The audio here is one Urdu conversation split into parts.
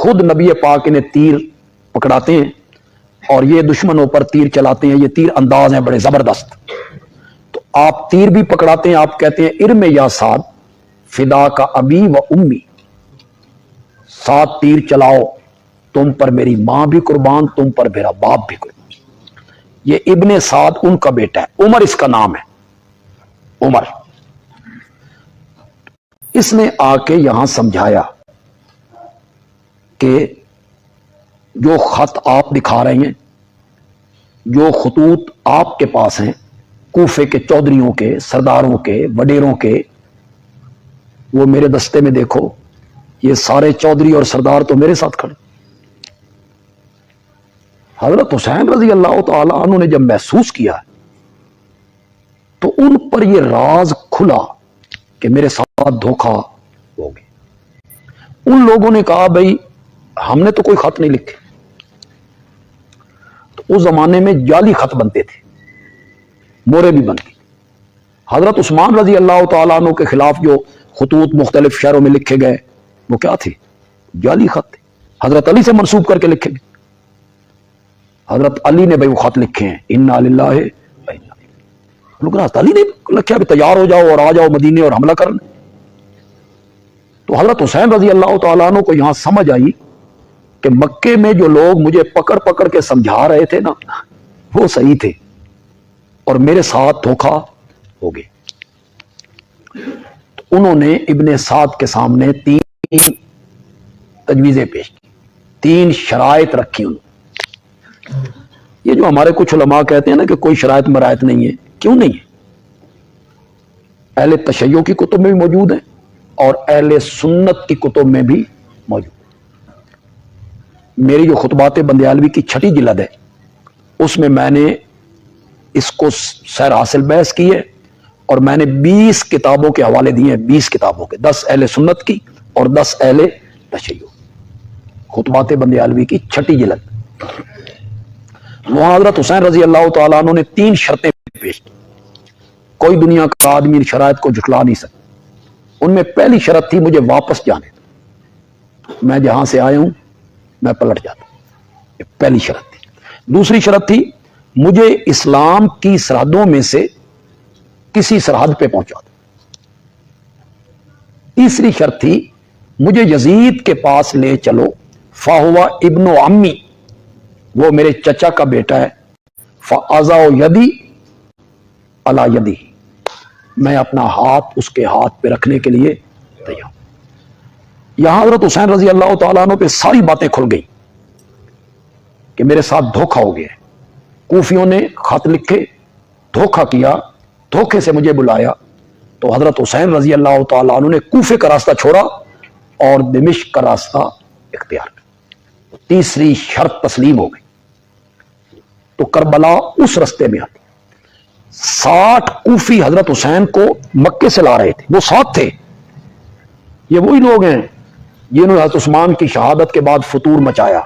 خود نبی پاک انہیں تیر پکڑاتے ہیں اور یہ دشمنوں پر تیر چلاتے ہیں. یہ تیر انداز ہیں بڑے زبردست. تو آپ تیر بھی پکڑاتے ہیں, آپ کہتے ہیں ارم یا سعد فدا کا ابی و امی, سات تیر چلاؤ, تم پر میری ماں بھی قربان, تم پر میرا باپ بھی قربان. یہ ابن سعد ان کا بیٹا ہے, عمر اس کا نام ہے, عمر. اس نے آ کے یہاں سمجھایا کہ جو خط آپ دکھا رہے ہیں, جو خطوط آپ کے پاس ہیں کوفے کے چودھریوں کے, سرداروں کے, وڈیروں کے, وہ میرے دستے میں دیکھو, یہ سارے چودھری اور سردار تو میرے ساتھ کھڑے. حضرت حسین رضی اللہ تعالی عنہ نے جب محسوس کیا تو ان پر یہ راز کھلا کہ میرے ساتھ دھوکہ ہو گیا. ان لوگوں نے کہا بھائی ہم نے تو کوئی خط نہیں لکھے. تو اس زمانے میں جعلی خط بنتے تھے, مورے بھی بنتی. حضرت عثمان رضی اللہ تعالیٰ عنہ کے خلاف جو خطوط مختلف شہروں میں لکھے گئے وہ کیا تھے؟ جعلی خط تھے, حضرت علی سے منسوب کر کے لکھے گئے. حضرت علی نے بھائی وہ خط لکھے ہیں, انا للہ حضرت علی نے لکھا بھی تیار ہو جاؤ اور آ جاؤ مدینے اور حملہ کرنے. تو حضرت حسین رضی اللہ تعالیٰ عنہ کو یہاں سمجھ آئی کہ مکے میں جو لوگ مجھے پکڑ پکڑ کے سمجھا رہے تھے نا وہ صحیح تھے اور میرے ساتھ دھوکہ ہو گئے. تو انہوں نے ابن سعد کے سامنے 3 تجویزیں پیش کی, 3 شرائط رکھی انہوں. یہ جو ہمارے کچھ علماء کہتے ہیں نا کہ کوئی شرائط مرائط نہیں ہے, کیوں نہیں ہے؟ اہل تشیع کی کتب میں بھی موجود ہیں اور اہل سنت کی کتب میں بھی موجود. میری جو خطبات بندیالوی کی 6 جلد ہے اس میں نے اس کو سیر حاصل بحث کی ہے اور میں نے 20 کتابوں کے حوالے دیے ہیں, 20 کتابوں کے, 10 اہل سنت کی اور 10 اہل تشیع. خطبات بندیالوی کی 6 جلد. وہاں حضرت حسین رضی اللہ تعالیٰ عنہ نے 3 شرطیں پیش کی. کوئی دنیا کا آدمی ان شرائط کو جھٹلا نہیں سکتا. ان میں پہلی شرط تھی مجھے واپس جانے دو, میں جہاں سے آیا ہوں میں پلٹ جاتا ہوں. یہ پہلی شرط تھی. دوسری شرط تھی مجھے اسلام کی سرحدوں میں سے کسی سرحد پہ پہنچا دو. تیسری شرط تھی مجھے یزید کے پاس لے چلو, فاہوا ابن عمی, وہ میرے چچا کا بیٹا ہے, فاضع یدی علی یدی, میں اپنا ہاتھ اس کے ہاتھ پہ رکھنے کے لیے تیار. یہاں حضرت حسین رضی اللہ تعالیٰ عنہ پہ ساری باتیں کھل گئی کہ میرے ساتھ دھوکہ ہو گیا. کوفیوں نے خط لکھے, دھوکہ کیا, دھوکے سے مجھے بلایا. تو حضرت حسین رضی اللہ تعالیٰ عنہ نے کوفے کا راستہ چھوڑا اور دمشق کا راستہ اختیار کیا. تیسری شرط تسلیم ہو گئی. تو کربلا اس رستے میں آتی. 60 کوفی حضرت حسین کو مکے سے لا رہے تھے, وہ ساتھ تھے. یہ وہی لوگ ہیں جنہوں نے حضرت عثمان کی شہادت کے بعد فتور مچایا,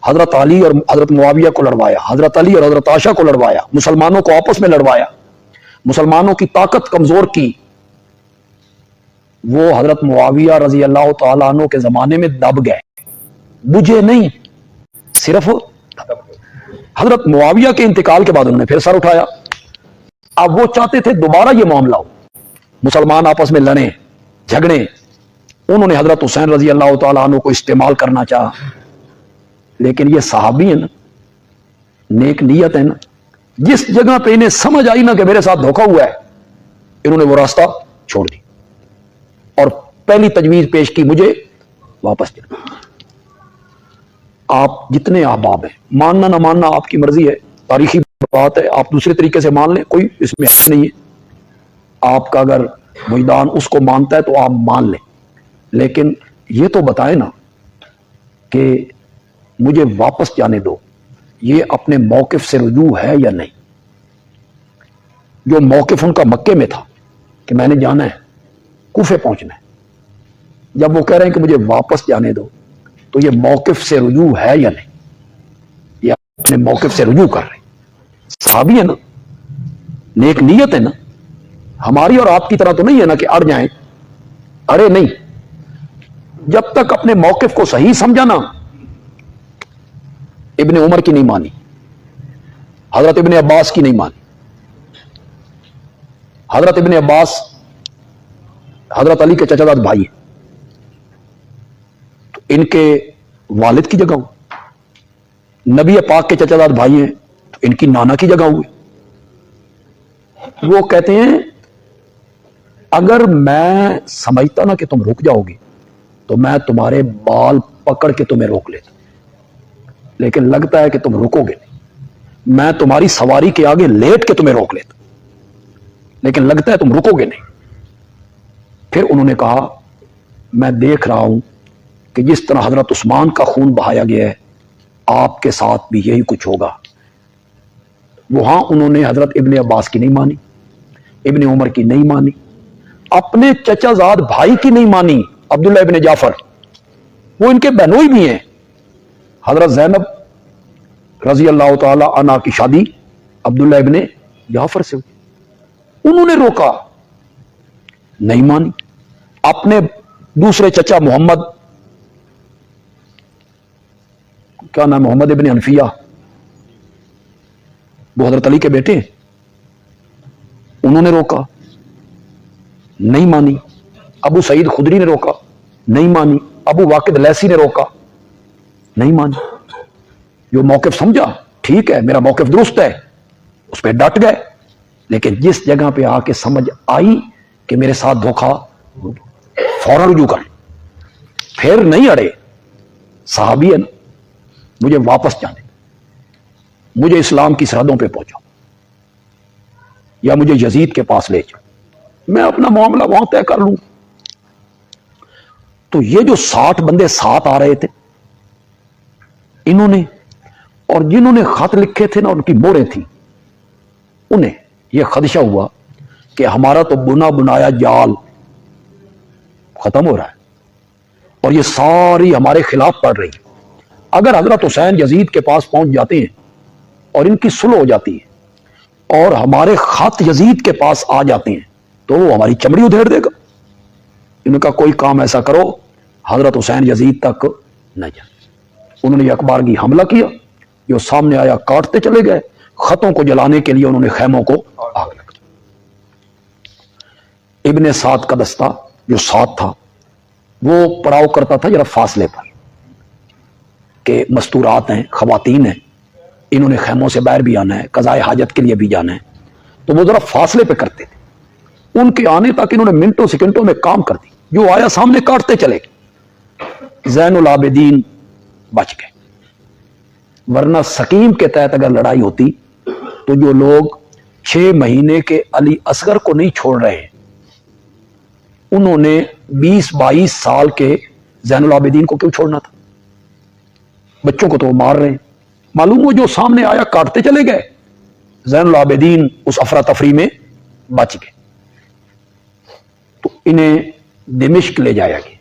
حضرت علی اور حضرت معاویہ کو لڑوایا, حضرت علی اور حضرت عائشہ کو لڑوایا, مسلمانوں کو آپس میں لڑوایا, مسلمانوں کی طاقت کمزور کی. وہ حضرت معاویہ رضی اللہ تعالیٰ عنہ کے زمانے میں دب گئے, بجھے نہیں, صرف حضرت معاویہ کے انتقال کے بعد انہوں نے پھر سر اٹھایا. اب وہ چاہتے تھے دوبارہ یہ معاملہ ہو, مسلمان آپس میں لڑیں جھگڑیں. انہوں نے حضرت حسین رضی اللہ تعالیٰ عنہ کو استعمال کرنا چاہا, لیکن یہ صحابی ہیں نا, نیک نیت ہے نا, جس جگہ پہ انہیں سمجھ آئی نا کہ میرے ساتھ دھوکہ ہوا ہے, انہوں نے وہ راستہ چھوڑ دی اور پہلی تجویز پیش کی مجھے واپس جانا. آپ جتنے احباب ہیں, ماننا نہ ماننا آپ کی مرضی ہے, تاریخی بات ہے, آپ دوسرے طریقے سے مان لیں, کوئی اس میں حق نہیں ہے. آپ کا اگر وجدان اس کو مانتا ہے تو آپ مان لیں, لیکن یہ تو بتائیں نا کہ مجھے واپس جانے دو, یہ اپنے موقف سے رجوع ہے یا نہیں. جو موقف ان کا مکے میں تھا کہ میں نے جانا ہے, کوفے پہنچنا ہے, جب وہ کہہ رہے ہیں کہ مجھے واپس جانے دو, تو یہ موقف سے رجوع ہے یا نہیں؟ یہ اپنے موقف سے رجوع کر رہے ہیں. صحابی ہے نا, نیک نیت ہے نا, ہماری اور آپ کی طرح تو نہیں ہے نا کہ اڑ جائیں. ارے نہیں, جب تک اپنے موقف کو صحیح سمجھا نا، ابن عمر کی نہیں مانی، حضرت ابن عباس کی نہیں مانی. حضرت ابن عباس حضرت علی کے چچا زاد بھائی ہیں، تو ان کے والد کی جگہ ہوئے. نبی پاک کے چچا زاد بھائی ہیں تو ان کی نانا کی جگہ ہوئے. وہ کہتے ہیں اگر میں سمجھتا نا کہ تم رک جاؤ گے تو میں تمہارے بال پکڑ کے تمہیں روک لیتا، لیکن لگتا ہے کہ تم رکو گے نہیں. میں تمہاری سواری کے آگے لیٹ کے تمہیں روک لیتا، لیکن لگتا ہے تم رکو گے نہیں. پھر انہوں نے کہا میں دیکھ رہا ہوں کہ جس طرح حضرت عثمان کا خون بہایا گیا ہے آپ کے ساتھ بھی یہی کچھ ہوگا. وہاں انہوں نے حضرت ابن عباس کی نہیں مانی، ابن عمر کی نہیں مانی، اپنے چچا زاد بھائی کی نہیں مانی، عبداللہ ابن جعفر، وہ ان کے بہنوئی بھی ہیں. حضرت زینب رضی اللہ تعالی عنہ کی شادی عبداللہ ابن جعفر سے ہوئی. انہوں نے روکا، نہیں مانی. اپنے دوسرے چچا محمد، کیا نام، محمد ابن حنفیہ، وہ حضرت علی کے بیٹے ہیں، انہوں نے روکا، نہیں مانی. ابو سعید خدری نے روکا، نہیں مانی. ابو واقد لیسی نے روکا، نہیں مانی. جو موقف سمجھا ٹھیک ہے میرا موقف درست ہے اس پہ ڈٹ گئے، لیکن جس جگہ پہ آ کے سمجھ آئی کہ میرے ساتھ دھوکا، فوراً رجوع کر، پھر نہیں اڑے. صحابی ہے نا، مجھے واپس جانے، مجھے اسلام کی سرحدوں پہ پہنچاؤ یا مجھے یزید کے پاس لے جاؤ، میں اپنا معاملہ وہاں طے کر لوں. تو یہ جو 60 بندے ساتھ آ رہے تھے انہوں نے، اور جنہوں نے خط لکھے تھے نا ان کی موریں تھیں، انہیں یہ خدشہ ہوا کہ ہمارا تو بنا بنایا جال ختم ہو رہا ہے اور یہ ساری ہمارے خلاف پڑ رہی ہے. اگر حضرت حسین یزید کے پاس پہنچ جاتے ہیں اور ان کی صلح ہو جاتی ہے اور ہمارے خط یزید کے پاس آ جاتے ہیں تو وہ ہماری چمڑی ادھیڑ دے گا. ان کا کوئی کام ایسا کرو حضرت حسین یزید تک نہ جائے. انہوں نے اخبارگی حملہ کیا، جو سامنے آیا کاٹتے چلے گئے. خطوں کو جلانے کے لیے انہوں نے خیموں کو آگ لگا. ابن سعد کا دستہ جو ساتھ تھا وہ پڑاؤ کرتا تھا ذرا فاصلے پر، کہ مستورات ہیں، خواتین ہیں، انہوں نے خیموں سے باہر بھی آنا ہے، قضائے حاجت کے لیے بھی جانا ہے، تو وہ ذرا فاصلے پہ کرتے تھے. ان کے آنے تک انہوں نے منٹوں سیکنڈوں میں کام کر دی، جو آیا سامنے کاٹتے چلے. زین العابدین بچ گئے، ورنہ سکیم کے تحت اگر لڑائی ہوتی تو جو لوگ 6 مہینے کے علی اصغر کو نہیں چھوڑ رہے ہیں انہوں نے 20-22 سال کے زین العابدین کو کیوں چھوڑنا تھا؟ بچوں کو تو وہ مار رہے ہیں. معلوم ہو جو سامنے آیا کاٹتے چلے گئے. زین العابدین اس افراتفری میں بچ گئے. تو انہیں دمشق لے جایا گیا.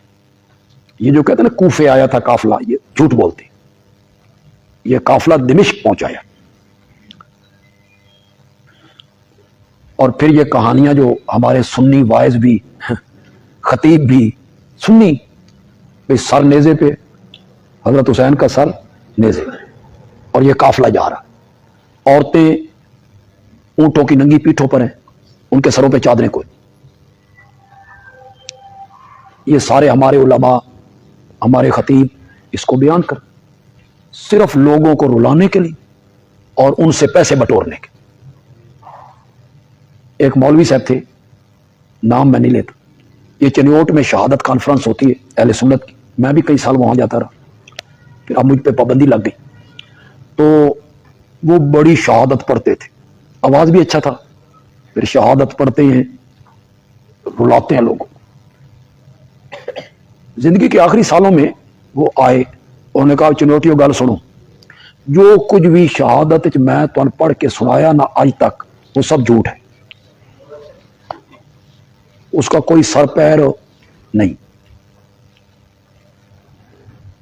یہ جو کہتے ہیں نا کوفے آیا تھا قافلہ، یہ جھوٹ بولتے، یہ قافلہ دمشق پہنچایا. اور پھر یہ کہانیاں جو ہمارے سنی وائز بھی، خطیب بھی سنی، سر نیزے پہ، حضرت حسین کا سر نیزے پہ، اور یہ قافلہ جا رہا. عورتیں اونٹوں کی ننگی پیٹھوں پر ہیں، ان کے سروں پہ چادریں کوئی. یہ سارے ہمارے علماء، ہمارے خطیب اس کو بیان کر، صرف لوگوں کو رلانے کے لیے اور ان سے پیسے بٹورنے کے. ایک مولوی صاحب تھے، نام میں نہیں لیتا، یہ چنیوٹ میں شہادت کانفرنس ہوتی ہے اہل سنت کی، میں بھی کئی سال وہاں جاتا رہا، پھر اب مجھ پہ پابندی لگ گئی. تو وہ بڑی شہادت پڑھتے تھے، آواز بھی اچھا تھا، پھر شہادت پڑھتے ہیں، رلاتے ہیں لوگوں. زندگی کے آخری سالوں میں وہ آئے، انہوں نے کہا چنوٹیوں گل سنو، جو کچھ بھی شہادت میں تمہیں پڑھ کے سنایا نا آج تک وہ سب جھوٹ ہے، اس کا کوئی سر پیر نہیں.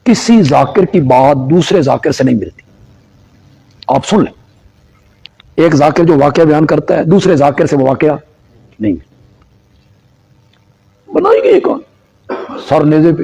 کسی ذاکر کی بات دوسرے ذاکر سے نہیں ملتی. آپ سن لیں، ایک ذاکر جو واقعہ بیان کرتا ہے دوسرے ذاکر سے وہ واقعہ نہیں ملتا. بنائی گئی کون؟ سر نیزے پہ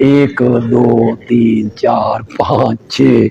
1 2 3 4 5 6,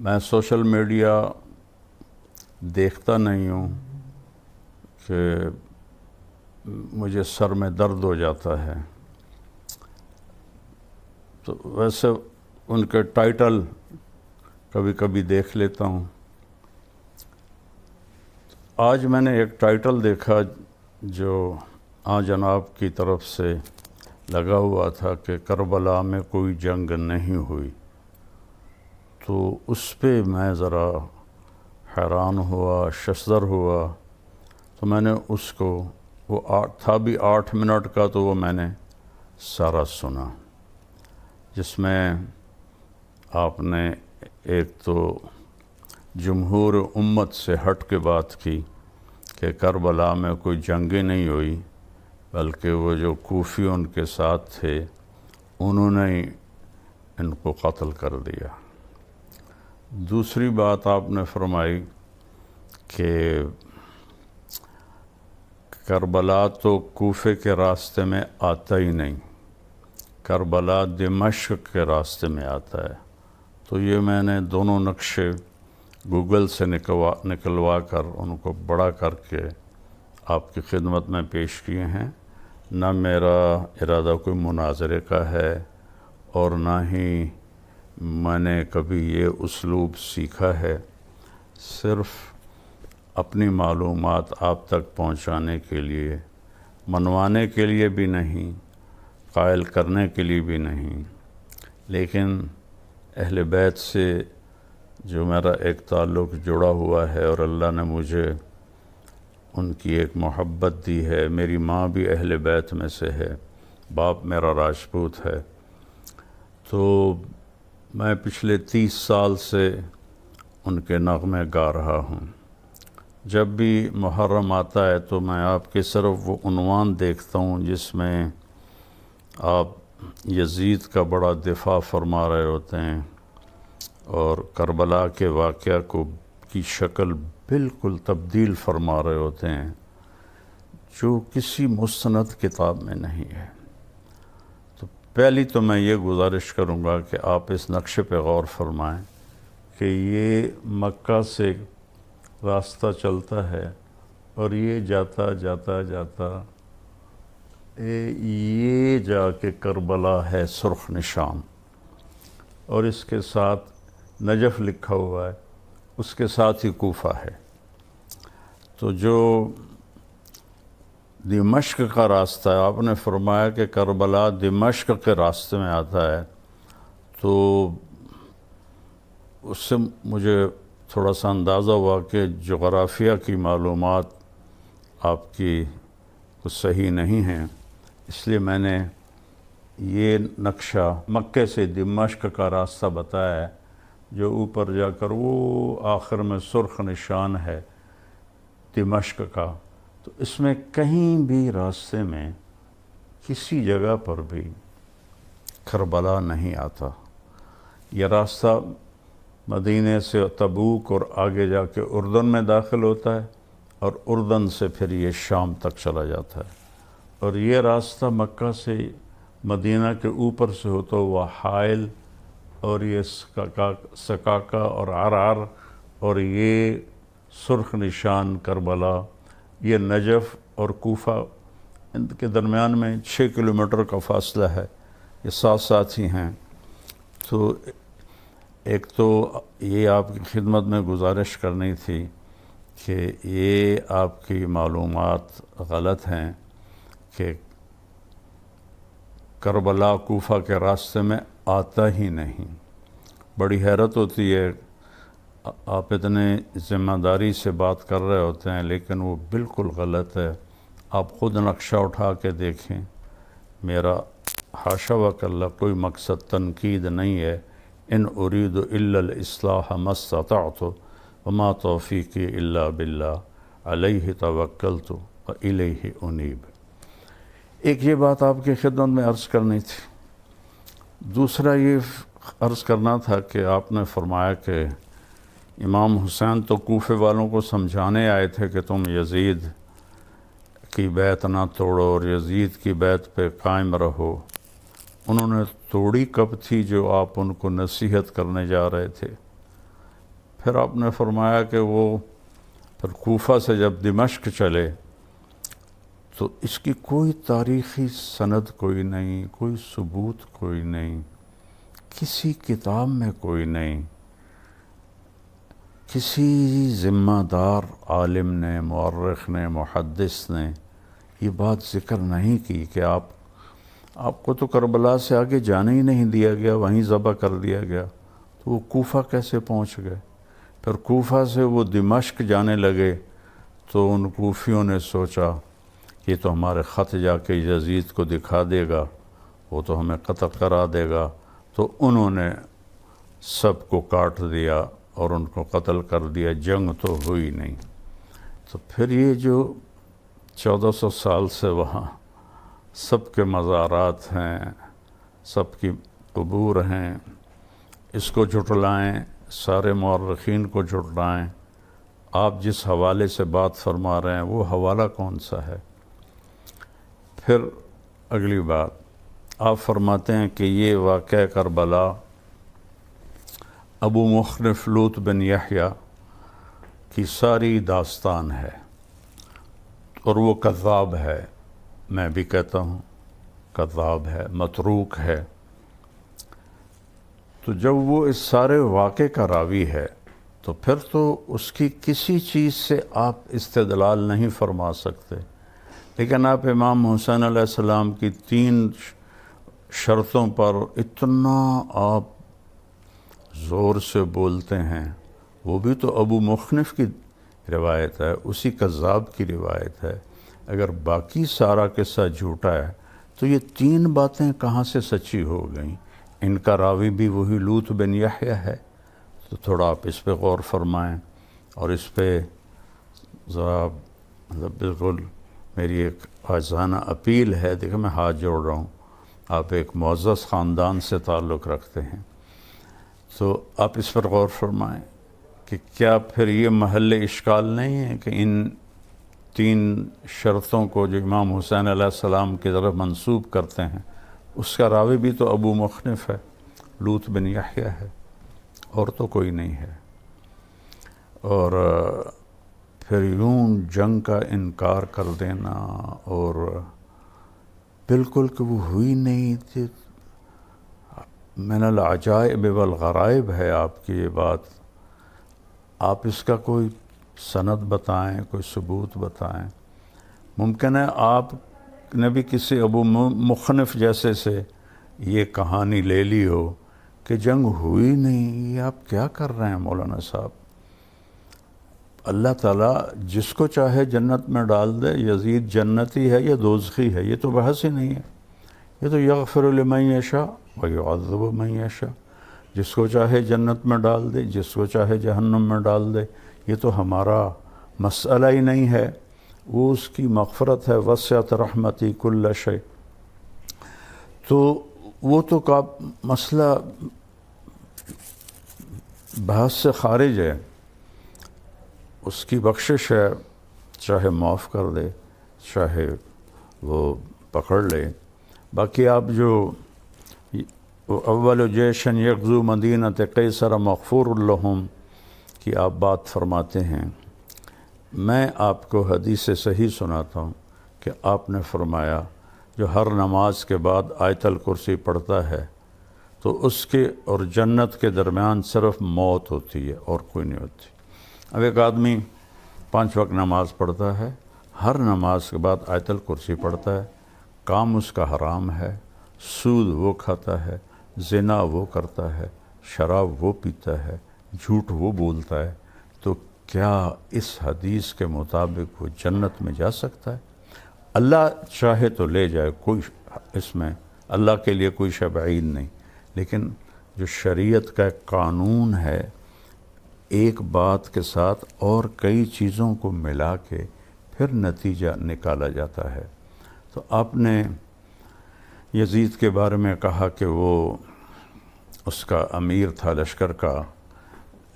میں سوشل میڈیا دیکھتا نہیں ہوں کہ مجھے سر میں درد ہو جاتا ہے. تو ویسے ان کے ٹائٹل کبھی کبھی دیکھ لیتا ہوں. آج میں نے ایک ٹائٹل دیکھا جو جناب کی طرف سے لگا ہوا تھا کہ کربلا میں کوئی جنگ نہیں ہوئی. تو اس پہ میں ذرا حیران ہوا، ششدر ہوا. تو میں نے اس کو، وہ تھا بھی 8 منٹ کا، تو وہ میں نے سارا سنا، جس میں آپ نے ایک تو جمہور امت سے ہٹ کے بات کی کہ کربلا میں کوئی جنگیں نہیں ہوئی، بلکہ وہ جو کوفی ان کے ساتھ تھے انہوں نے ان کو قتل کر دیا. دوسری بات آپ نے فرمائی کہ کربلا تو کوفے کے راستے میں آتا ہی نہیں، کربلا دمشق کے راستے میں آتا ہے. تو یہ میں نے دونوں نقشے گوگل سے نکلوا کر ان کو بڑا کر کے آپ کی خدمت میں پیش کیے ہیں. نہ میرا ارادہ کوئی مناظرے کا ہے اور نہ ہی میں نے کبھی یہ اسلوب سیکھا ہے. صرف اپنی معلومات آپ تک پہنچانے کے لیے، منوانے کے لیے بھی نہیں، قائل کرنے کے لیے بھی نہیں، لیکن اہل بیت سے جو میرا ایک تعلق جڑا ہوا ہے اور اللہ نے مجھے ان کی ایک محبت دی ہے. میری ماں بھی اہل بیت میں سے ہے، باپ میرا راجپوت ہے. تو میں پچھلے 30 سال سے ان کے نغمے گا رہا ہوں. جب بھی محرم آتا ہے تو میں آپ کے صرف وہ عنوان دیکھتا ہوں جس میں آپ یزید کا بڑا دفاع فرما رہے ہوتے ہیں اور کربلا کے واقعہ کی شکل بالکل تبدیل فرما رہے ہوتے ہیں، جو کسی مستند کتاب میں نہیں ہے. تو پہلی تو میں یہ گزارش کروں گا کہ آپ اس نقشے پہ غور فرمائیں کہ یہ مکہ سے راستہ چلتا ہے اور یہ جاتا جاتا جاتا یہ جا کے کربلا ہے سرخ نشان، اور اس کے ساتھ نجف لکھا ہوا ہے، اس کے ساتھ ہی کوفہ ہے. تو جو دمشق کا راستہ ہے، آپ نے فرمایا کہ کربلا دمشق کے راستے میں آتا ہے، تو اس سے مجھے تھوڑا سا اندازہ ہوا کہ جغرافیہ کی معلومات آپ کی کچھ صحیح نہیں ہیں. اس لیے میں نے یہ نقشہ مکے سے دمشق کا راستہ بتایا ہے، جو اوپر جا کر وہ آخر میں سرخ نشان ہے دمشق کا. تو اس میں کہیں بھی راستے میں کسی جگہ پر بھی کربلا نہیں آتا. یہ راستہ مدینے سے تبوک اور آگے جا کے اردن میں داخل ہوتا ہے اور اردن سے پھر یہ شام تک چلا جاتا ہے. اور یہ راستہ مکہ سے مدینہ کے اوپر سے ہوتا ہوا حائل اور یہ سکاکا اور عرعر اور یہ سرخ نشان کربلا، یہ نجف اور کوفہ، ان کے درمیان میں 6 کلومیٹر کا فاصلہ ہے. یہ ساتھ ساتھ ہی ہیں. تو ایک تو یہ آپ کی خدمت میں گزارش کرنی تھی کہ یہ آپ کی معلومات غلط ہیں کہ کربلا کوفہ کے راستے میں آتا ہی نہیں. بڑی حیرت ہوتی ہے، آپ اتنے ذمہ داری سے بات کر رہے ہوتے ہیں لیکن وہ بالکل غلط ہے. آپ خود نقشہ اٹھا کے دیکھیں. میرا حاشا وکلا کوئی مقصد تنقید نہیں ہے. ان اريد الا الاصلاح ما استطعت وما توفیقی الا باللہ علیہ توکلت والیہ انیب. ایک یہ بات آپ کی خدمت میں عرض کرنی تھی. دوسرا یہ عرض کرنا تھا کہ آپ نے فرمایا کہ امام حسین تو کوفے والوں کو سمجھانے آئے تھے کہ تم یزید کی بیعت نہ توڑو اور یزید کی بیعت پہ قائم رہو. انہوں نے توڑی کب تھی جو آپ ان کو نصیحت کرنے جا رہے تھے؟ پھر آپ نے فرمایا کہ وہ پھر کوفہ سے جب دمشق چلے تو اس کی کوئی تاریخی سند کوئی نہیں، کوئی ثبوت کوئی نہیں، کسی کتاب میں کوئی نہیں، کسی ذمہ دار عالم نے، مورخ نے، محدث نے یہ بات ذکر نہیں کی کہ آپ کو تو کربلا سے آگے جانے ہی نہیں دیا گیا، وہیں ذبح کر دیا گیا، تو وہ کوفہ کیسے پہنچ گئے؟ پھر کوفہ سے وہ دمشق جانے لگے تو ان کوفیوں نے سوچا یہ تو ہمارے خط جا کے یزید کو دکھا دے گا، وہ تو ہمیں قتل کرا دے گا، تو انہوں نے سب کو کاٹ دیا اور ان کو قتل کر دیا، جنگ تو ہوئی نہیں۔ تو پھر یہ جو 1400 سال سے وہاں سب کے مزارات ہیں، سب کی قبور ہیں، اس کو جھٹلائیں، سارے مورخین کو جھٹلائیں، آپ جس حوالے سے بات فرما رہے ہیں وہ حوالہ کون سا ہے؟ پھر اگلی بات آپ فرماتے ہیں کہ یہ واقعہ کربلا ابو مخنف لوط بن یحییٰ کی ساری داستان ہے اور وہ کذاب ہے، میں بھی کہتا ہوں کذاب ہے، متروک ہے۔ تو جب وہ اس سارے واقعے کا راوی ہے تو پھر تو اس کی کسی چیز سے آپ استدلال نہیں فرما سکتے، لیکن آپ امام حسین علیہ السلام کی 3 شرطوں پر اتنا آپ زور سے بولتے ہیں، وہ بھی تو ابو مخنف کی روایت ہے، اسی کذاب کی روایت ہے۔ اگر باقی سارا قصہ جھوٹا ہے تو یہ 3 باتیں کہاں سے سچی ہو گئیں؟ ان کا راوی بھی وہی لوط بن یحییٰ ہے، تو تھوڑا آپ اس پہ غور فرمائیں اور اس پہ ذرا بالکل میری ایک عاجزانہ اپیل ہے، دیکھیں میں ہاتھ جوڑ رہا ہوں، آپ ایک معزز خاندان سے تعلق رکھتے ہیں تو آپ اس پر غور فرمائیں کہ کیا پھر یہ محل اشکال نہیں ہے کہ ان 3 شرطوں کو جو امام حسین علیہ السلام کی طرف منسوب کرتے ہیں اس کا راوی بھی تو ابو مخنف ہے، لوط بن یحییٰ ہے، اور تو کوئی نہیں ہے۔ اور پھر یوں جنگ کا انکار کر دینا اور بالکل کہ وہ ہوئی نہیں تھی، من العجائب والغرائب ہے آپ کی یہ بات۔ آپ اس کا کوئی سند بتائیں، کوئی ثبوت بتائیں۔ ممکن ہے آپ نے بھی کسی ابو مخنف جیسے سے یہ کہانی لے لی ہو کہ جنگ ہوئی نہیں، یہ آپ کیا کر رہے ہیں مولانا صاحب؟ اللہ تعالیٰ جس کو چاہے جنت میں ڈال دے، یزید جنتی ہے یا دوزخی ہے، یہ تو بحث ہی نہیں ہے، یہ تو یغفر لمن یشاء ویعذب من یشاء، جس کو چاہے جنت میں ڈال دے، جس کو چاہے جہنم میں ڈال دے، یہ تو ہمارا مسئلہ ہی نہیں ہے، وہ اس کی مغفرت ہے، وسعت رحمتی کل شیء۔ تو وہ تو کا مسئلہ بحث سے خارج ہے، اس کی بخشش ہے، چاہے معاف کر دے، چاہے وہ پکڑ لے۔ باقی آپ جو اول جیشن یغزو مدینۃ قیصر مغفور لہم کی آپ بات فرماتے ہیں، میں آپ کو حدیث صحیح سناتا ہوں کہ آپ نے فرمایا جو ہر نماز کے بعد آیت الکرسی پڑھتا ہے تو اس کے اور جنت کے درمیان صرف موت ہوتی ہے اور کوئی نہیں ہوتی۔ اب ایک آدمی 5 وقت نماز پڑھتا ہے، ہر نماز کے بعد آیت الکرسی پڑھتا ہے، کام اس کا حرام ہے، سود وہ کھاتا ہے، زنا وہ کرتا ہے، شراب وہ پیتا ہے، جھوٹ وہ بولتا ہے، تو کیا اس حدیث کے مطابق وہ جنت میں جا سکتا ہے؟ اللہ چاہے تو لے جائے، کوئی اس میں اللہ کے لیے کوئی شے بعید نہیں، لیکن جو شریعت کا ایک قانون ہے، ایک بات کے ساتھ اور کئی چیزوں کو ملا کے پھر نتیجہ نکالا جاتا ہے۔ تو آپ نے یزید کے بارے میں کہا کہ وہ اس کا امیر تھا لشکر کا،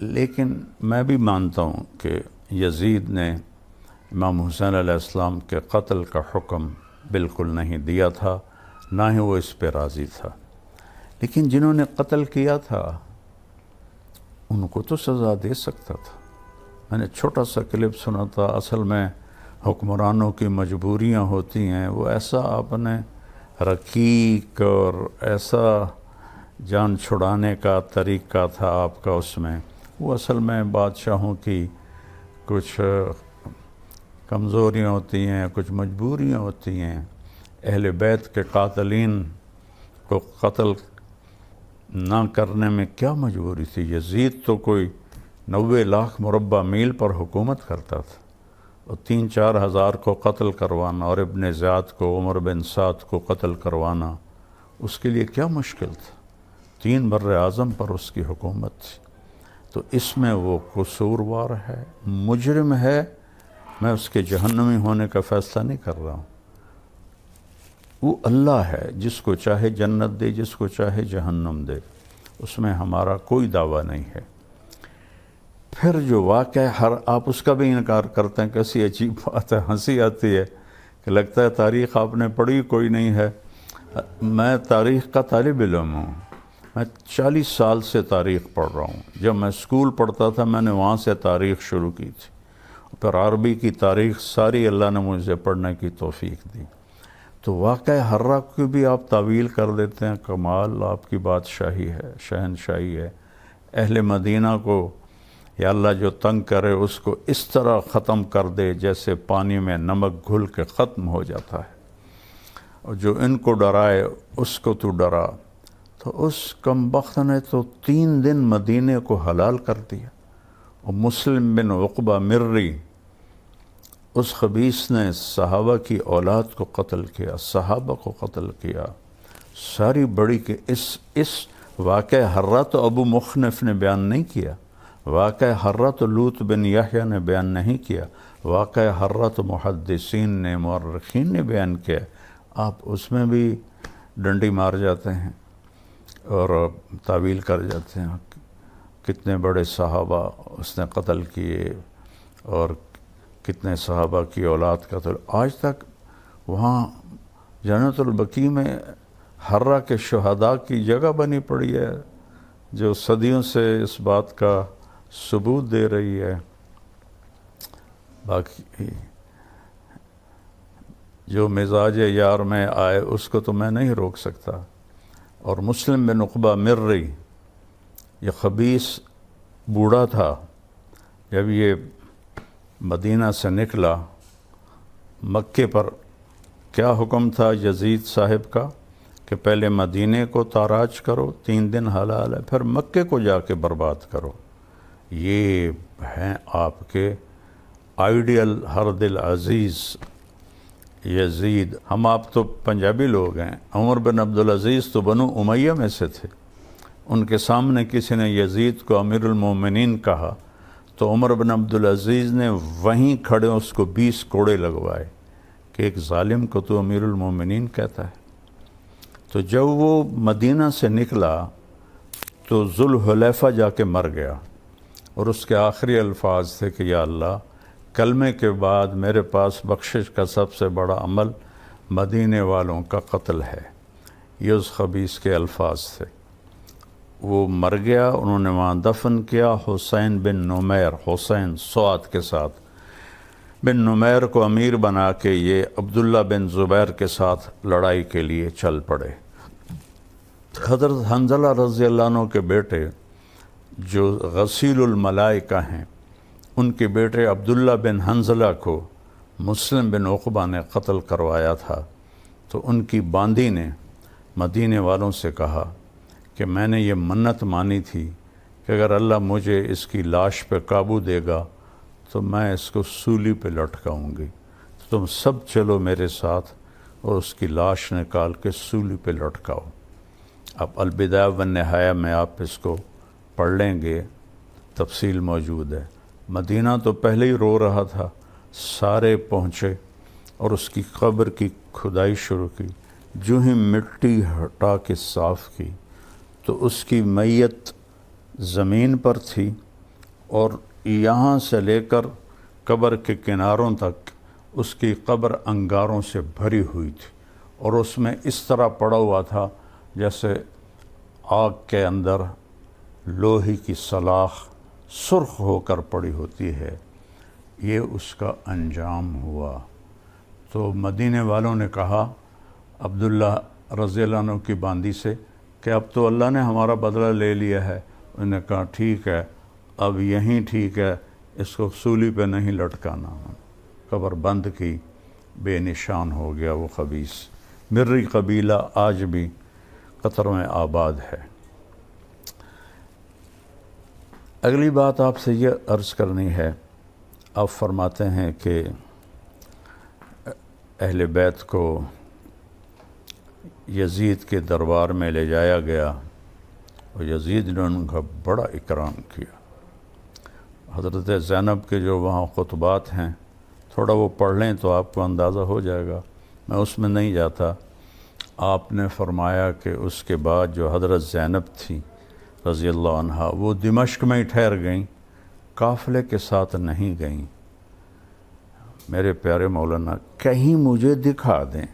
لیکن میں بھی مانتا ہوں کہ یزید نے امام حسین علیہ السلام کے قتل کا حکم بالکل نہیں دیا تھا، نہ ہی وہ اس پہ راضی تھا، لیکن جنہوں نے قتل کیا تھا ان کو تو سزا دے سکتا تھا. میں نے چھوٹا سا کلپ سنا تھا. اصل میں حکمرانوں کی مجبوریاں ہوتی ہیں. وہ ایسا آپ نے رقیق اور ایسا جان چھڑانے کا طریقہ تھا آپ کا اس میں. وہ اصل میں بادشاہوں کی کچھ کمزوریاں ہوتی ہیں, کچھ مجبوریاں ہوتی ہیں. اہل بیت کے قاتلین کو قتل نہ کرنے میں کیا مجبوری تھی؟ یزید تو کوئی 90 لاکھ مربع میل پر حکومت کرتا تھا, اور 3-4 ہزار کو قتل کروانا, اور ابن زیاد کو, عمر بن سعد کو قتل کروانا, اس کے لیے کیا مشکل تھا؟ 3 بر اعظم پر اس کی حکومت تھی. تو اس میں وہ قصوروار ہے, مجرم ہے. میں اس کے جہنمی ہونے کا فیصلہ نہیں کر رہا ہوں. وہ اللہ ہے, جس کو چاہے جنت دے, جس کو چاہے جہنم دے. اس میں ہمارا کوئی دعویٰ نہیں ہے. پھر جو واقعہ آپ اس کا بھی انکار کرتے ہیں. کیسی عجیب بات ہے, ہنسی آتی ہے کہ لگتا ہے تاریخ آپ نے پڑھی کوئی نہیں ہے. میں تاریخ کا طالب علم ہوں. میں 40 سال سے تاریخ پڑھ رہا ہوں. جب میں اسکول پڑھتا تھا میں نے وہاں سے تاریخ شروع کی تھی. پھر عربی کی تاریخ ساری اللہ نے مجھے پڑھنے کی توفیق دی. تو واقعہ حرہ کو بھی آپ تعویل کر دیتے ہیں. کمال آپ کی بادشاہی ہے, شہنشاہی ہے. اہل مدینہ کو یا اللہ جو تنگ کرے اس کو اس طرح ختم کر دے جیسے پانی میں نمک گھل کے ختم ہو جاتا ہے. اور جو ان کو ڈرائے اس کو تو ڈرا. تو اس کمبخت نے تو 3 دن مدینے کو حلال کر دیا. اور مسلم بن عقبہ مری, اس خبیث نے صحابہ کی اولاد کو قتل کیا, صحابہ کو قتل کیا. ساری بڑی کہ اس واقعہ حرہ تو ابو مخنف نے بیان نہیں کیا. واقعہ حرہ تو لوط بن یحییٰ نے بیان نہیں کیا. واقعہ حرہ تو محدثین نے, مورخین نے بیان کیا. آپ اس میں بھی ڈنڈی مار جاتے ہیں اور تعویل کر جاتے ہیں. کتنے بڑے صحابہ اس نے قتل کیے اور کتنے صحابہ کی اولاد قتل. آج تک وہاں جنت البقیع میں حرہ کے شہداء کی جگہ بنی پڑی ہے, جو صدیوں سے اس بات کا ثبوت دے رہی ہے. باقی جو مزاج یار میں آئے اس کو تو میں نہیں روک سکتا. اور مسلم بن عقبہ مری, یہ خبیث بوڑھا تھا. جب یہ مدینہ سے نکلا, مکے پر کیا حکم تھا یزید صاحب کا کہ پہلے مدینے کو تاراج کرو, 3 دن حلال ہے, پھر مکے کو جا کے برباد کرو. یہ ہیں آپ کے آئیڈیل ہر دل عزیز یزید. ہم آپ تو پنجابی لوگ ہیں. عمر بن عبدالعزیز تو بنو امیہ میں سے تھے. ان کے سامنے کسی نے یزید کو امیر المومنین کہا تو عمر بن عبدالعزیز نے وہیں کھڑے اس کو 20 کوڑے لگوائے کہ ایک ظالم کو تو امیر المومنین کہتا ہے. تو جب وہ مدینہ سے نکلا تو ذوالحلیفہ جا کے مر گیا, اور اس کے آخری الفاظ تھے کہ یا اللہ, کلمے کے بعد میرے پاس بخشش کا سب سے بڑا عمل مدینے والوں کا قتل ہے. یہ اس خبیث کے الفاظ تھے. وہ مر گیا, انہوں نے وہاں دفن کیا. حسین بن نمیر, حسین سعد کے ساتھ, بن نمیر کو امیر بنا کے یہ عبداللہ بن زبیر کے ساتھ لڑائی کے لیے چل پڑے. حضرت حنظلہ رضی اللہ عنہ کے بیٹے جو غسیل الملائکہ ہیں, ان کے بیٹے عبداللہ بن حنظلہ کو مسلم بن عقبہ نے قتل کروایا تھا. تو ان کی باندی نے مدینے والوں سے کہا کہ میں نے یہ منت مانی تھی کہ اگر اللہ مجھے اس کی لاش پہ قابو دے گا تو میں اس کو سولی پہ لٹکاؤں گی. تو تم سب چلو میرے ساتھ اور اس کی لاش نکال کے سولی پہ لٹکاؤ. اب البدایہ والنہایہ میں آپ اس کو پڑھ لیں گے, تفصیل موجود ہے. مدینہ تو پہلے ہی رو رہا تھا. سارے پہنچے اور اس کی قبر کی کھدائی شروع کی. جو ہی مٹی ہٹا کے صاف کی تو اس کی میت زمین پر تھی, اور یہاں سے لے کر قبر کے کناروں تک اس کی قبر انگاروں سے بھری ہوئی تھی, اور اس میں اس طرح پڑا ہوا تھا جیسے آگ کے اندر لوہے کی سلاخ سرخ ہو کر پڑی ہوتی ہے، یہ اس کا انجام ہوا۔ تو مدینے والوں نے کہا عبداللہ رضی اللہ عنہ کی باندی سے کہ اب تو اللہ نے ہمارا بدلہ لے لیا ہے۔ انہوں نے کہا ٹھیک ہے، اب یہیں ٹھیک ہے، اس کو سولی پہ نہیں لٹکانا۔ قبر بند کی، بے نشان ہو گیا وہ خبیث۔ مری قبیلہ آج بھی قطر میں آباد ہے۔ اگلی بات آپ سے یہ عرض کرنی ہے، آپ فرماتے ہیں کہ اہل بیت کو یزید کے دربار میں لے جایا گیا اور یزید نے ان کا بڑا اکرام کیا۔ حضرت زینب کے جو وہاں خطبات ہیں تھوڑا وہ پڑھ لیں تو آپ کو اندازہ ہو جائے گا، میں اس میں نہیں جاتا۔ آپ نے فرمایا کہ اس کے بعد جو حضرت زینب تھی رضی اللہ عنہا وہ دمشق میں ہی ٹھہر گئیں، قافلے کے ساتھ نہیں گئیں۔ میرے پیارے مولانا کہیں مجھے دکھا دیں،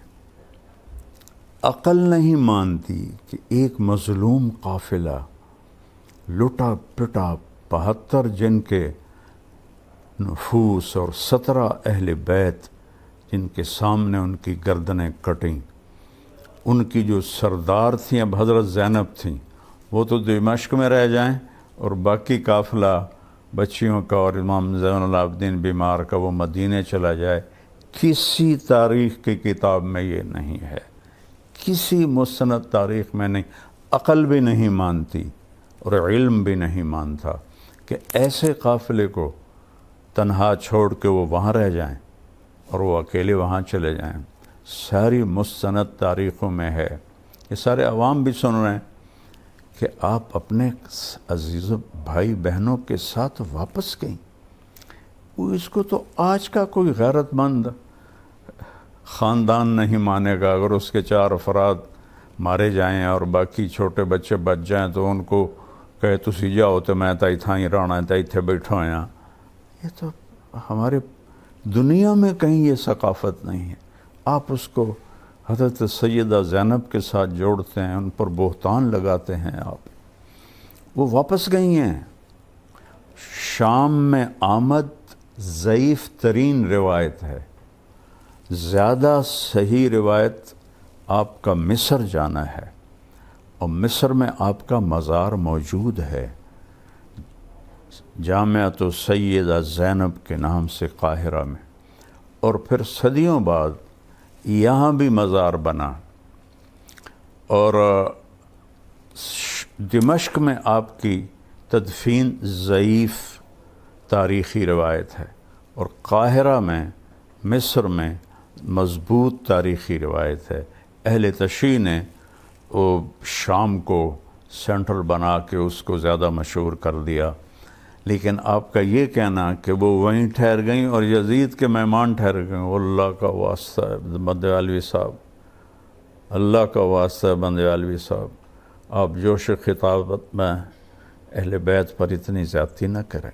عقل نہیں مانتی کہ ایک مظلوم قافلہ لٹا پٹا 72 جن کے نفوس اور 17 اہل بیت جن کے سامنے ان کی گردنیں کٹیں، ان کی جو سردار تھیں اب حضرت زینب تھیں، وہ تو دمشق میں رہ جائیں اور باقی قافلہ بچیوں کا اور امام زین العابدین بیمار کا وہ مدینے چلا جائے۔ کسی تاریخ کی کتاب میں یہ نہیں ہے، کسی مستند تاریخ میں نہیں، عقل بھی نہیں مانتی اور علم بھی نہیں مانتا کہ ایسے قافلے کو تنہا چھوڑ کے وہ وہاں رہ جائیں اور وہ اکیلے وہاں چلے جائیں۔ ساری مستند تاریخوں میں ہے، یہ سارے عوام بھی سن رہے ہیں کہ آپ اپنے عزیز بھائی بہنوں کے ساتھ واپس گئیں۔ وہ اس کو تو آج کا کوئی غیرت مند خاندان نہیں مانے گا۔ اگر اس کے 4 افراد مارے جائیں اور باقی چھوٹے بچے بچ جائیں تو ان کو کہے تسی جاؤ تو میں تا اتھاں ہی رہنا تا اتھے بیٹھا ہاں۔ یہ تو ہمارے دنیا میں کہیں یہ ثقافت نہیں ہے۔ آپ اس کو حضرت سیدہ زینب کے ساتھ جوڑتے ہیں، ان پر بہتان لگاتے ہیں آپ۔ وہ واپس گئی ہیں۔ شام میں آمد ضعیف ترین روایت ہے، زیادہ صحیح روایت آپ کا مصر جانا ہے، اور مصر میں آپ کا مزار موجود ہے، جامعۃ سیدہ زینب کے نام سے قاہرہ میں، اور پھر صدیوں بعد یہاں بھی مزار بنا، اور دمشق میں آپ کی تدفین ضعیف تاریخی روایت ہے، اور قاہرہ میں مصر میں مضبوط تاریخی روایت ہے۔ اہل تشیع نے وہ شام کو سینٹرل بنا کے اس کو زیادہ مشہور کر دیا، لیکن آپ کا یہ کہنا کہ وہ وہیں ٹھہر گئیں اور یزید کے مہمان ٹھہر گئیں، اللہ کا واسطہ ہے بندیالوی صاحب، اللہ کا واسطہ ہے بندیالوی صاحب، آپ جوش خطابت میں اہل بیت پر اتنی زیادتی نہ کریں،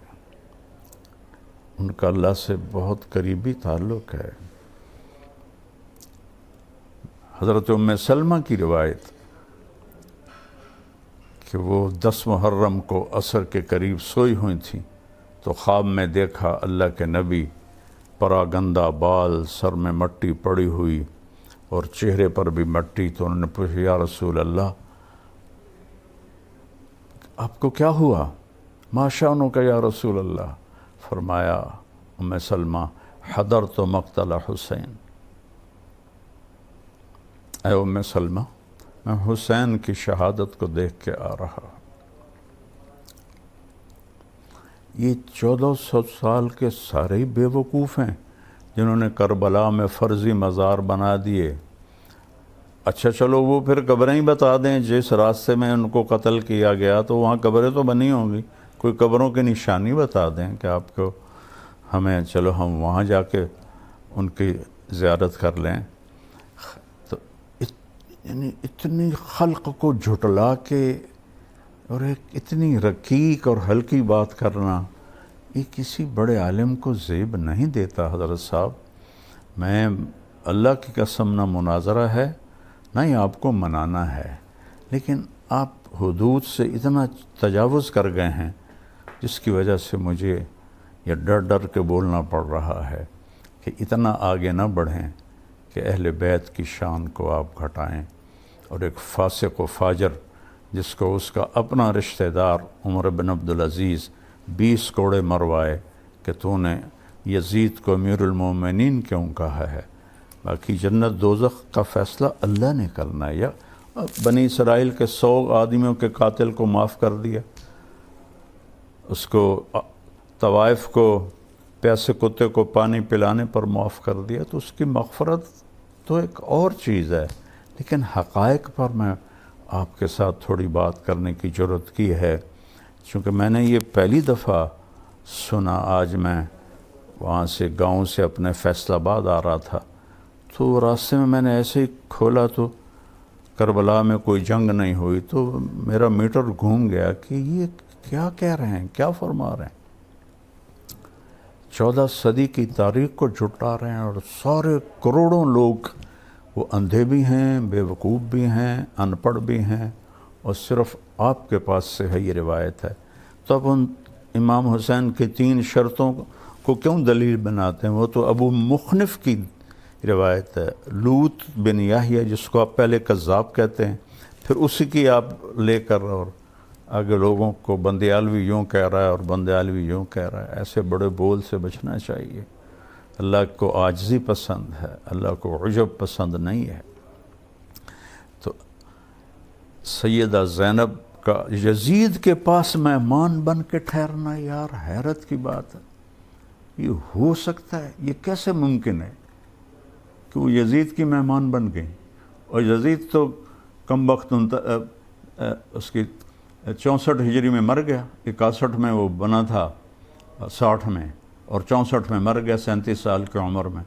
ان کا اللہ سے بہت قریبی تعلق ہے۔ حضرت ام سلمہ کی روایت کہ وہ 10 محرم کو عصر کے قریب سوئی ہوئی تھیں تو خواب میں دیکھا اللہ کے نبی، پراگندہ بال، سر میں مٹی پڑی ہوئی اور چہرے پر بھی مٹی، تو انہوں نے پوچھا یا رسول اللہ آپ کو کیا ہوا؟ ما شأنک یا رسول اللہ؟ فرمایا ام سلمہ حضرت مقتل حسین، اے ام سلمہ میں حسین کی شہادت کو دیکھ کے آ رہا۔ یہ 1400 سال کے سارے ہی بے وقوف ہیں جنہوں نے کربلا میں فرضی مزار بنا دیے۔ اچھا چلو وہ پھر قبریں ہی بتا دیں، جس راستے میں ان کو قتل کیا گیا تو وہاں قبریں تو بنی ہوں گی، کوئی قبروں کی نشانی بتا دیں کہ آپ کو ہمیں، چلو ہم وہاں جا کے ان کی زیارت کر لیں۔ تو یعنی اتنی خلق کو جھٹلا کے اور ایک اتنی رقیق اور ہلکی بات کرنا، یہ کسی بڑے عالم کو زیب نہیں دیتا حضرت صاحب۔ میں اللہ کی قسم نہ مناظرہ ہے نہ ہی آپ کو منانا ہے، لیکن آپ حدود سے اتنا تجاوز کر گئے ہیں جس کی وجہ سے مجھے یہ ڈر ڈر کے بولنا پڑ رہا ہے کہ اتنا آگے نہ بڑھیں کہ اہل بیت کی شان کو آپ گھٹائیں، اور ایک فاسق و فاجر جس کو اس کا اپنا رشتہ دار عمر بن عبدالعزیز 20 کوڑے مروائے کہ تو نے یزید کو امیر المومنین کیوں کہا ہے۔ باقی جنت دوزخ کا فیصلہ اللہ نے کرنا ہے۔ یا بنی اسرائیل کے 100 آدمیوں کے قاتل کو معاف کر دیا، اس کو طوائف کو پیاسے کتے کو پانی پلانے پر معاف کر دیا، تو اس کی مغفرت تو ایک اور چیز ہے، لیکن حقائق پر میں آپ کے ساتھ تھوڑی بات کرنے کی جرات کی ہے، چونکہ میں نے یہ پہلی دفعہ سنا۔ آج میں وہاں سے گاؤں سے اپنے فیصل آباد آ رہا تھا، تو راستے میں نے ایسے ہی کھولا تو کربلا میں کوئی جنگ نہیں ہوئی، تو میرا میٹر گھوم گیا کہ یہ کیا کہہ رہے ہیں، کیا فرما رہے ہیں۔ 14 صدی کی تاریخ کو جھٹلا رہے ہیں، اور سارے کروڑوں لوگ، وہ اندھے بھی ہیں، بے وقوف بھی ہیں، ان پڑھ بھی ہیں، اور صرف آپ کے پاس سے ہے یہ روایت ہے۔ تو اب ان امام حسین کی 3 شرطوں کو کیوں دلیل بناتے ہیں؟ وہ تو ابو مخنف کی روایت ہے، لوط بن یحییٰ جس کو آپ پہلے کذاب کہتے ہیں، پھر اسی کی آپ لے کر اور آگے لوگوں کو بندیالوی یوں کہہ رہا ہے اور بندیالوی یوں کہہ رہا ہے۔ ایسے بڑے بول سے بچنا چاہیے۔ اللہ کو عاجزی پسند ہے، اللہ کو عجب پسند نہیں ہے۔ تو سیدہ زینب کا یزید کے پاس مہمان بن کے ٹھہرنا، یار حیرت کی بات ہے۔ یہ ہو سکتا ہے؟ یہ کیسے ممکن ہے کہ وہ یزید کی مہمان بن گئی؟ اور یزید تو کم وقت اس کی 64 ہجری میں مر گیا، 61 میں وہ بنا تھا، 60 میں، اور 64 میں مر گیا 37 سال کی عمر میں۔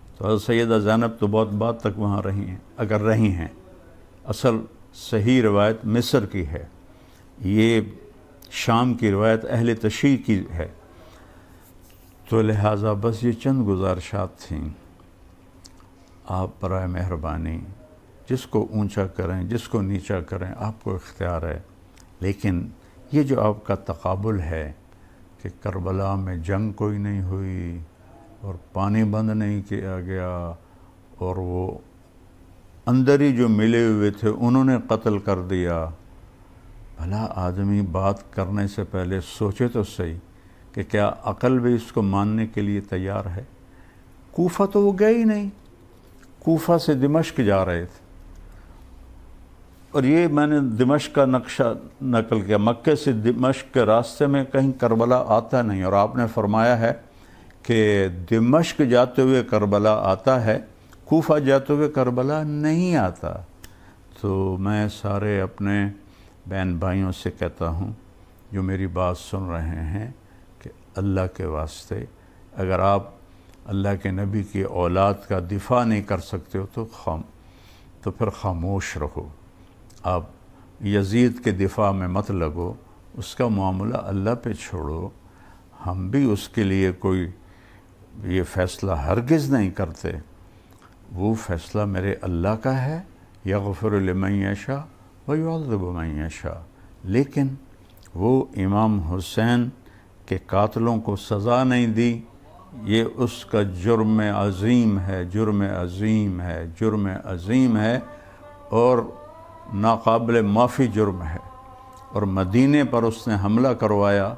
تو حضرت سیدہ زینب تو بہت بعد تک وہاں رہی ہیں، اگر رہی ہیں۔ اصل صحیح روایت مصر کی ہے، یہ شام کی روایت اہل تشیع کی ہے۔ تو لہٰذا بس یہ چند گزارشات تھیں، آپ برائے مہربانی جس کو اونچا کریں، جس کو نیچا کریں، آپ کو اختیار ہے، لیکن یہ جو آپ کا تقابل ہے کہ کربلا میں جنگ کوئی نہیں ہوئی اور پانی بند نہیں کیا گیا، اور وہ اندر ہی جو ملے ہوئے تھے انہوں نے قتل کر دیا، بھلا آدمی بات کرنے سے پہلے سوچے تو صحیح کہ کیا عقل بھی اس کو ماننے کے لیے تیار ہے؟ کوفہ تو وہ گئے ہی نہیں، کوفہ سے دمشق جا رہے تھے، اور یہ میں نے دمشق کا نقشہ نقل کیا، مکے سے دمشق کے راستے میں کہیں کربلا آتا نہیں، اور آپ نے فرمایا ہے کہ دمشق جاتے ہوئے کربلا آتا ہے، کوفہ جاتے ہوئے کربلا نہیں آتا۔ تو میں سارے اپنے بہن بھائیوں سے کہتا ہوں جو میری بات سن رہے ہیں کہ اللہ کے واسطے اگر آپ اللہ کے نبی کی اولاد کا دفاع نہیں کر سکتے ہو تو پھر خاموش رہو، آپ یزید کے دفاع میں مت لگو، اس کا معاملہ اللہ پہ چھوڑو۔ ہم بھی اس کے لیے کوئی یہ فیصلہ ہرگز نہیں کرتے، وہ فیصلہ میرے اللہ کا ہے، یغفر لمن یشاء ویعذب من یشاء، لیکن وہ امام حسین کے قاتلوں کو سزا نہیں دی، یہ اس کا جرم عظیم ہے، جرم عظیم ہے، جرم عظیم ہے، اور ناقابل معافی جرم ہے۔ اور مدینے پر اس نے حملہ کروایا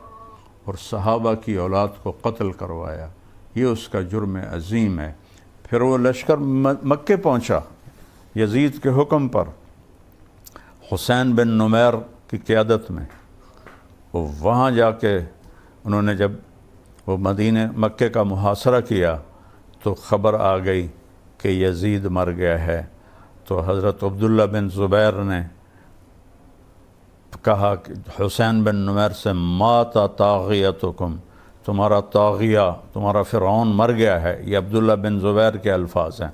اور صحابہ کی اولاد کو قتل کروایا، یہ اس کا جرم عظیم ہے۔ پھر وہ لشکر مکے پہنچا یزید کے حکم پر، حسین بن نمیر کی قیادت میں، وہ وہاں جا کے انہوں نے جب وہ مکے کا محاصرہ کیا تو خبر آ گئی کہ یزید مر گیا ہے۔ تو حضرت عبداللہ بن زبیر نے کہا کہ حسین بن نمیر سے مات طاغیتکم، تمہارا طاغیہ، تمہارا فرعون مر گیا ہے، یہ عبداللہ بن زبیر کے الفاظ ہیں۔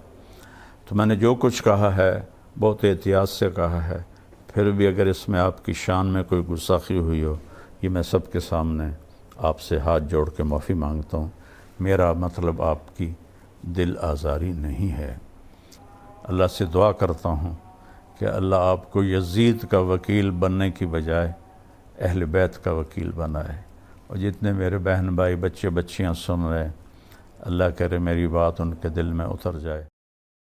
تو میں نے جو کچھ کہا ہے بہت احتیاط سے کہا ہے، پھر بھی اگر اس میں آپ کی شان میں کوئی گستاخی ہوئی ہو، یہ میں سب کے سامنے آپ سے ہاتھ جوڑ کے معافی مانگتا ہوں۔ میرا مطلب آپ کی دل آزاری نہیں ہے۔ اللہ سے دعا کرتا ہوں کہ اللہ آپ کو یزید کا وکیل بننے کی بجائے اہل بیت کا وکیل بنائے۔ اور جتنے میرے بہن بھائی بچے بچیاں سن رہے ہیں، اللہ کرے میری بات ان کے دل میں اتر جائے۔